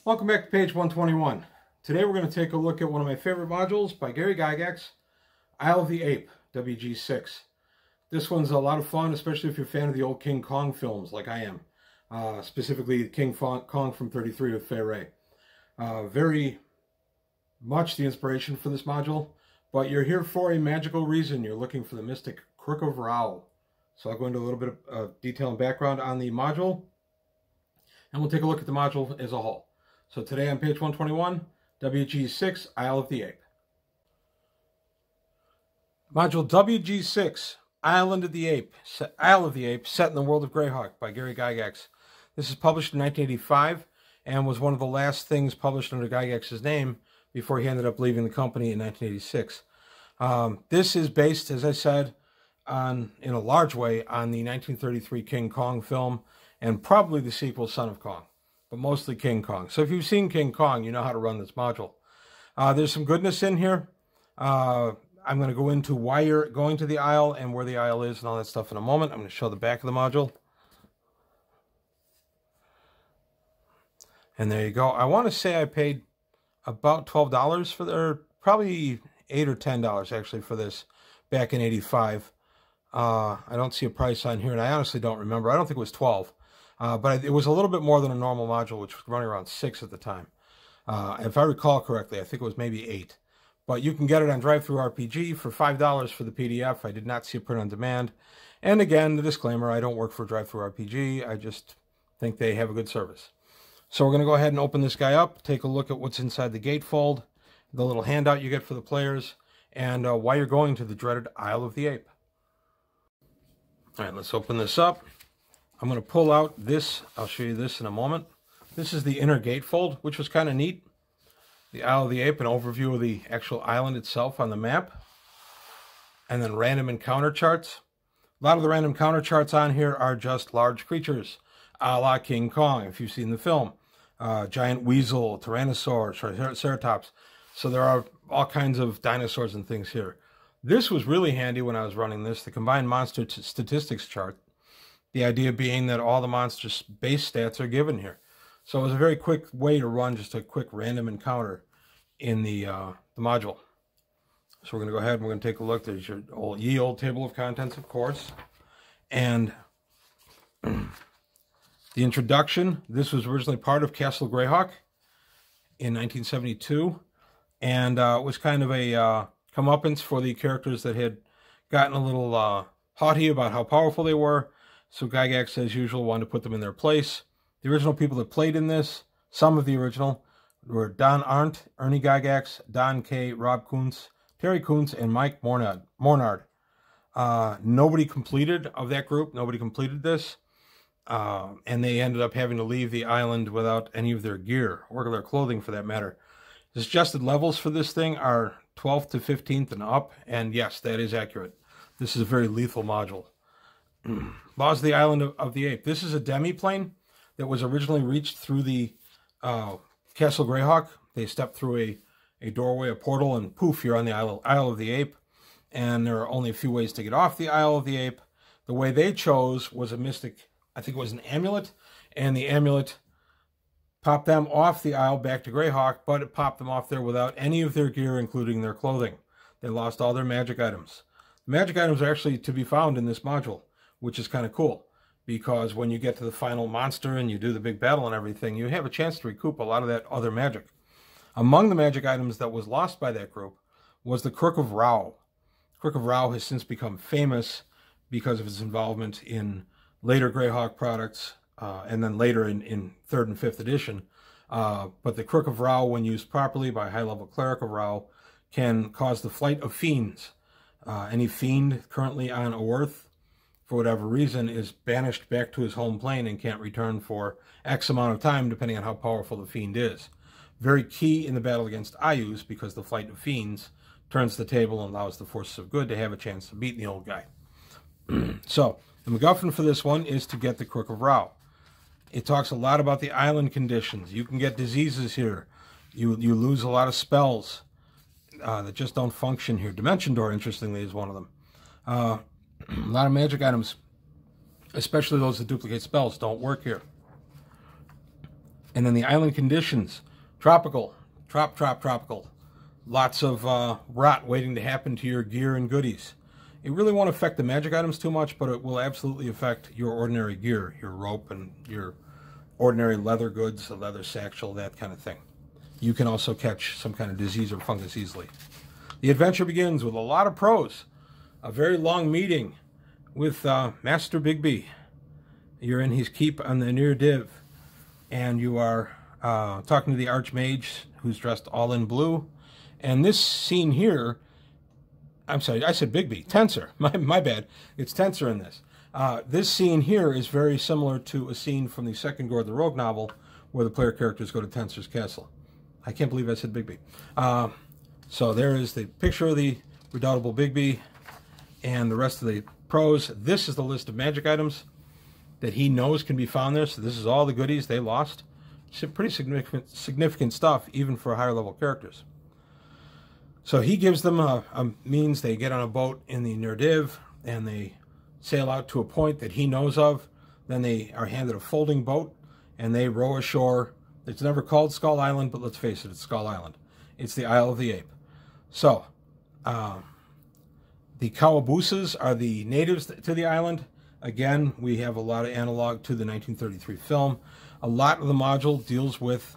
Welcome back to page 121. Today we're going to take a look at one of my favorite modules by Gygax, Isle of the Ape, WG6. This one's a lot of fun, especially if you're a fan of the old King Kong films like I am. Specifically King Kong from 33 with Fay Wray. Very much the inspiration for this module, but you're here for a magical reason. You're looking for the mystic Crook of Raoul. So I'll go into a little bit of detail and background on the module, and we'll take a look at the module as a whole. So today on page 121, WG6, Isle of the Ape. Module WG6, Isle of the Ape, set in the world of Greyhawk by Gygax. This is published in 1985 and was one of the last things published under Gygax's name before he ended up leaving the company in 1986. This is based, as I said, in a large way on the 1933 King Kong film and probably the sequel Son of Kong, but mostly King Kong. So if you've seen King Kong, you know how to run this module. There's some goodness in here. I'm going to go into why you're going to the Isle and where the Isle is and all that stuff in a moment. I'm going to show the back of the module. And there you go. I want to say I paid about $12 for or probably $8 or $10 actually for this back in '85. I don't see a price on here, and I honestly don't remember. I don't think it was 12. But it was a little bit more than a normal module, which was running around 6 at the time. If I recall correctly, I think it was maybe 8. But you can get it on DriveThruRPG for $5 for the PDF. I did not see a print on demand. And again, the disclaimer, I don't work for DriveThruRPG. I just think they have a good service. So we're going to go ahead and open this guy up, take a look at what's inside the gatefold, the little handout you get for the players, and why you're going to the dreaded Isle of the Ape. All right, let's open this up. I'm going to pull out this. I'll show you this in a moment. This is the inner gatefold, which was kind of neat. The Isle of the Ape, an overview of the actual island itself on the map. And then random encounter charts. A lot of the random encounter charts on here are just large creatures, a la King Kong, if you've seen the film. Giant weasel, tyrannosaur, triceratops. So there are all kinds of dinosaurs and things here. This was really handy when I was running this, the combined monster statistics chart. The idea being that all the monsters' base stats are given here. So it was a very quick way to run just a quick random encounter in the module. So we're going to go ahead and we're going to take a look. There's your old table of contents, of course. And the introduction. This was originally part of Castle Greyhawk in 1972. And it was kind of a comeuppance for the characters that had gotten a little haughty about how powerful they were. So Gygax, as usual, wanted to put them in their place. The original people that played in this, some of the original, were Don Arndt, Ernie Gygax, Don K., Rob Kuntz, Terry Kuntz, and Mike Mornard. Nobody completed of that group. Nobody completed this. And they ended up having to leave the island without any of their gear, or their clothing for that matter. The suggested levels for this thing are 12th to 15th and up. And yes, that is accurate. This is a very lethal module. Laws of the Island of the Ape. This is a demi-plane that was originally reached through the Castle Greyhawk. They stepped through a doorway, a portal, and poof, you're on the Isle of the Ape. And there are only a few ways to get off the Isle of the Ape. The way they chose was a mystic, I think it was an amulet, and the amulet popped them off the Isle back to Greyhawk, but it popped them off there without any of their gear, including their clothing. They lost all their magic items. The magic items are actually to be found in this module, which is kind of cool, because when you get to the final monster and you do the big battle and everything, you have a chance to recoup a lot of that other magic. Among the magic items that was lost by that group was the Crook of Raoul. Crook of Raoul has since become famous because of its involvement in later Greyhawk products, and then later in 3rd and 5th edition. But the Crook of Raoul, when used properly by a high-level cleric of Raoul, can cause the flight of fiends. Any fiend currently on Earth, for whatever reason, is banished back to his home plane and can't return for X amount of time, depending on how powerful the fiend is. Very key in the battle against Ayus, because the flight of fiends turns the table and allows the forces of good to have a chance to beat the old guy. So, the MacGuffin for this one is to get the Crook of Raoul. It talks a lot about the island conditions. You can get diseases here. You lose a lot of spells that just don't function here. Dimension Door, interestingly, is one of them. A lot of magic items, especially those that duplicate spells, don't work here. And then the island conditions, tropical, tropical. Lots of rot waiting to happen to your gear and goodies. It really won't affect the magic items too much, but it will absolutely affect your ordinary gear, your rope and your ordinary leather goods, a leather satchel, that kind of thing. You can also catch some kind of disease or fungus easily. The adventure begins with a lot of prose, a very long meeting with Master Bigby. You're in his keep on the near div, and you are talking to the Archmage, who's dressed all in blue. And this scene here, I'm sorry, I said Bigby, Tensor, my bad. It's Tensor in this. This scene here is very similar to a scene from the second Gore the Rogue novel, where the player characters go to Tensor's castle. I can't believe I said Bigby. So there is the picture of the redoubtable Bigby and the rest of the prose. This is the list of magic items that he knows can be found there. So this is all the goodies they lost. Some pretty significant stuff, even for higher level characters. So he gives them a means. They get on a boat in the Nerdiv, and they sail out to a point that he knows of. Then they are handed a folding boat, and they row ashore. It's never called Skull Island, but let's face it, it's Skull Island. It's the Isle of the Ape. So, the Kawabusas are the natives to the island. Again, we have a lot of analog to the 1933 film. A lot of the module deals with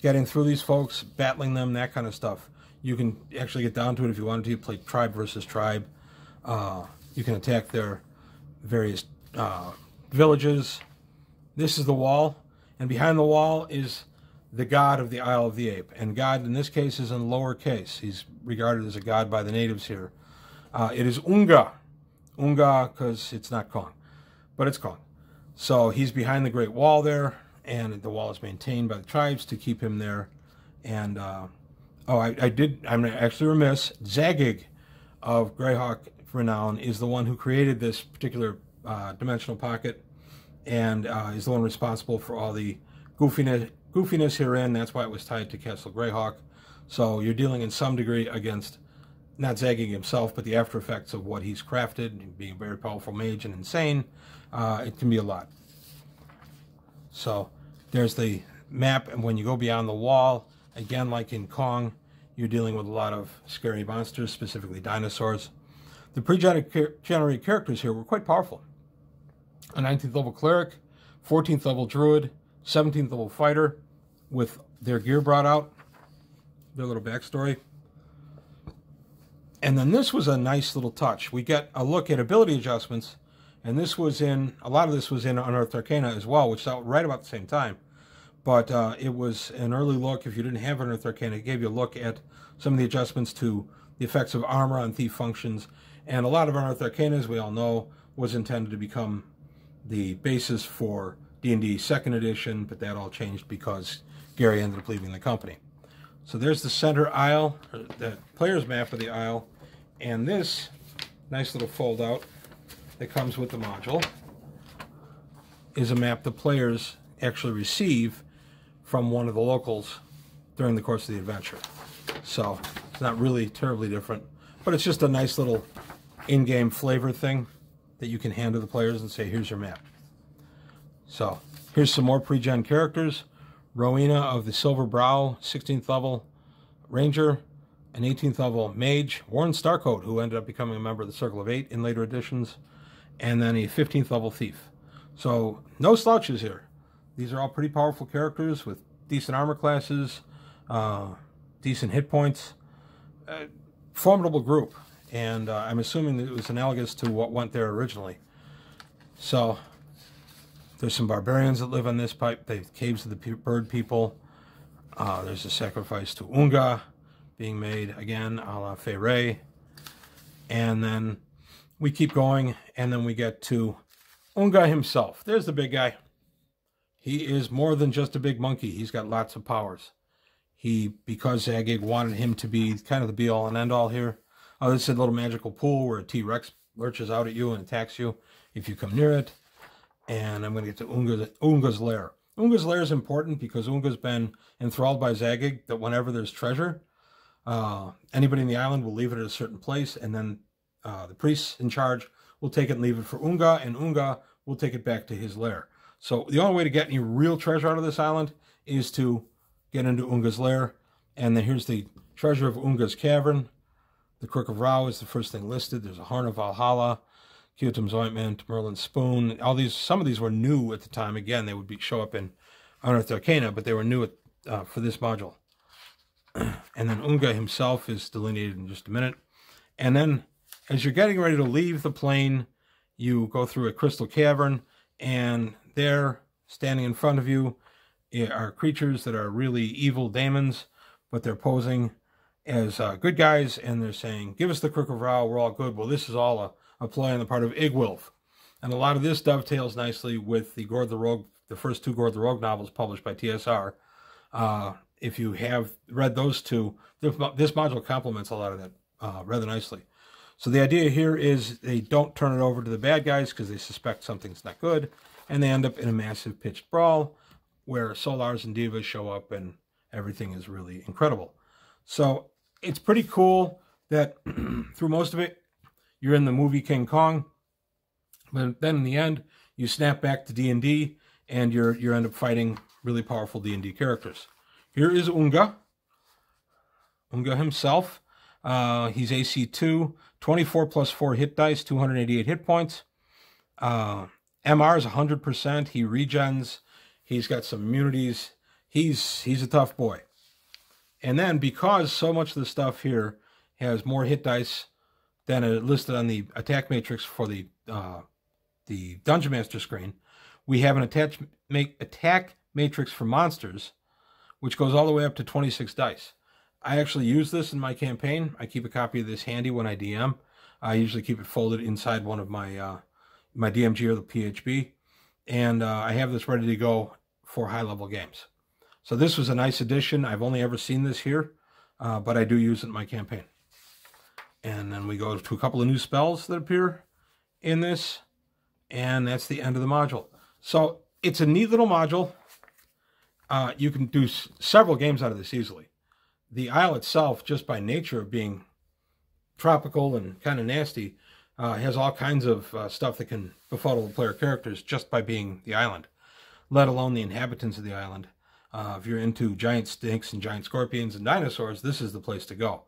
getting through these folks, battling them, that kind of stuff. You can actually get down to it if you wanted to. You play tribe versus tribe. You can attack their various villages. This is the wall, and behind the wall is the god of the Isle of the Ape. And god, in this case, is in lower case. He's regarded as a god by the natives here. It is Unga. Unga, because it's not Kong, but it's Kong. So he's behind the Great Wall there, and the wall is maintained by the tribes to keep him there. And, I'm actually remiss. Zagig of Greyhawk renown is the one who created this particular dimensional pocket, and is the one responsible for all the goofiness herein. That's why it was tied to Castle Greyhawk. So you're dealing in some degree against not Zagig himself, but the after effects of what he's crafted, being a very powerful mage and insane. It can be a lot. So there's the map, and when you go beyond the wall, again, like in Kong, you're dealing with a lot of scary monsters, specifically dinosaurs. The pre-generated characters here were quite powerful. A 19th level cleric, 14th level druid, 17th level fighter, with their gear brought out, their little backstory. And then this was a nice little touch. We get a look at ability adjustments, and this was in, a lot of this was in Unearthed Arcana as well, which is out right about the same time. But it was an early look. If you didn't have Unearthed Arcana, it gave you a look at some of the adjustments to the effects of armor on thief functions. And a lot of Unearthed Arcana, as we all know, was intended to become the basis for D&D 2nd edition, but that all changed because Gary ended up leaving the company. So there's the center aisle, or the player's map of the aisle, and this nice little fold out that comes with the module is a map the players actually receive from one of the locals during the course of the adventure. So it's not really terribly different, but it's just a nice little in-game flavor thing that you can hand to the players and say, here's your map. So here's some more pre-gen characters. Rowena of the Silver Brow, 16th level Ranger, an 18th level Mage, Warren Starcoat, who ended up becoming a member of the Circle of Eight in later editions, and then a 15th level Thief. So no slouches here. These are all pretty powerful characters with decent armor classes, decent hit points, formidable group, and I'm assuming that it was analogous to what went there originally. So there's some barbarians that live on this pipe, the caves of the bird people. There's a sacrifice to Unga being made, again, a la Feyre. And then we keep going, and then we get to Unga himself. There's the big guy. He is more than just a big monkey. He's got lots of powers. Because Zagig wanted him to be kind of the be-all and end-all here. This is a little magical pool where a T-Rex lurches out at you and attacks you if you come near it. And I'm going to get to Unga's Lair. Unga's Lair is important because Unga's been enthralled by Zagig that whenever there's treasure, anybody in the island will leave it at a certain place, and then the priests in charge will take it and leave it for Unga, and Unga will take it back to his lair. So the only way to get any real treasure out of this island is to get into Unga's lair. And then here's the treasure of Unga's cavern. The Crook of Raoul is the first thing listed. There's a Horn of Valhalla, Kiotum's ointment, Merlin's spoon. All these, some of these were new at the time. Again, they would show up in Unearthed Arcana, but they were new for this module. And then Unga himself is delineated in just a minute. And then, as you're getting ready to leave the plane, you go through a crystal cavern, and there, standing in front of you, are creatures that are really evil daemons, but they're posing as good guys, and they're saying, give us the Crook of Raoul, we're all good. Well, this is all a play on the part of Igwilf. And a lot of this dovetails nicely with the Gord the Rogue, the first two Gord the Rogue novels published by TSR. If you have read those two, this module complements a lot of that rather nicely. So the idea here is they don't turn it over to the bad guys because they suspect something's not good, and they end up in a massive pitched brawl where Solars and Divas show up, and everything is really incredible. So it's pretty cool that through most of it, you're in the movie King Kong, but then in the end, you snap back to D&D, and you end up fighting really powerful D&D characters. Here is Unga. Unga himself. He's AC 2, 24 plus 4 hit dice, 288 hit points. MR is 100%. He regens. He's got some immunities. He's a tough boy. And then, because so much of the stuff here has more hit dice than it listed on the attack matrix for the Dungeon Master screen, we have an attack matrix for monsters, which goes all the way up to 26 dice. I actually use this in my campaign. I keep a copy of this handy when I DM. I usually keep it folded inside one of my my DMG or the PHB, and I have this ready to go for high-level games. So this was a nice addition. I've only ever seen this here, but I do use it in my campaign. And then we go to a couple of new spells that appear in this, and that's the end of the module. So it's a neat little module. You can do several games out of this easily. The isle itself, just by nature of being tropical and kind of nasty, has all kinds of stuff that can befuddle the player characters just by being the island, let alone the inhabitants of the island. If you're into giant snakes and giant scorpions and dinosaurs, this is the place to go.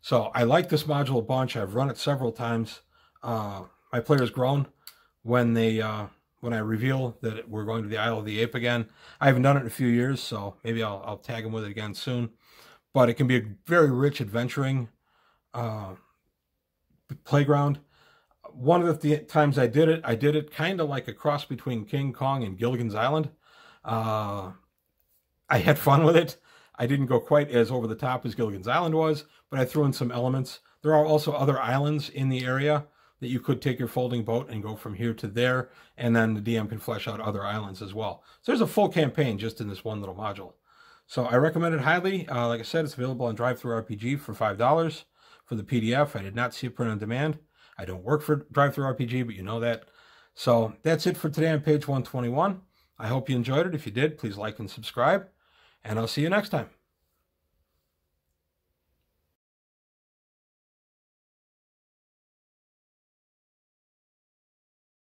So I like this module a bunch. I've run it several times. My players groan when I reveal that we're going to the Isle of the Ape again. I haven't done it in a few years, so maybe I'll tag them with it again soon. But it can be a very rich adventuring playground. One of the times I did it kind of like a cross between King Kong and Gilligan's Island. I had fun with it. I didn't go quite as over the top as Gilligan's Island was, but I threw in some elements. There are also other islands in the area that you could take your folding boat and go from here to there, and then the DM can flesh out other islands as well. So there's a full campaign just in this one little module. So I recommend it highly. Like I said, it's available on DriveThruRPG for $5 for the PDF. I did not see it print on demand. I don't work for DriveThruRPG, but you know that. So that's it for today on page 121. I hope you enjoyed it. If you did, please like and subscribe, and I'll see you next time.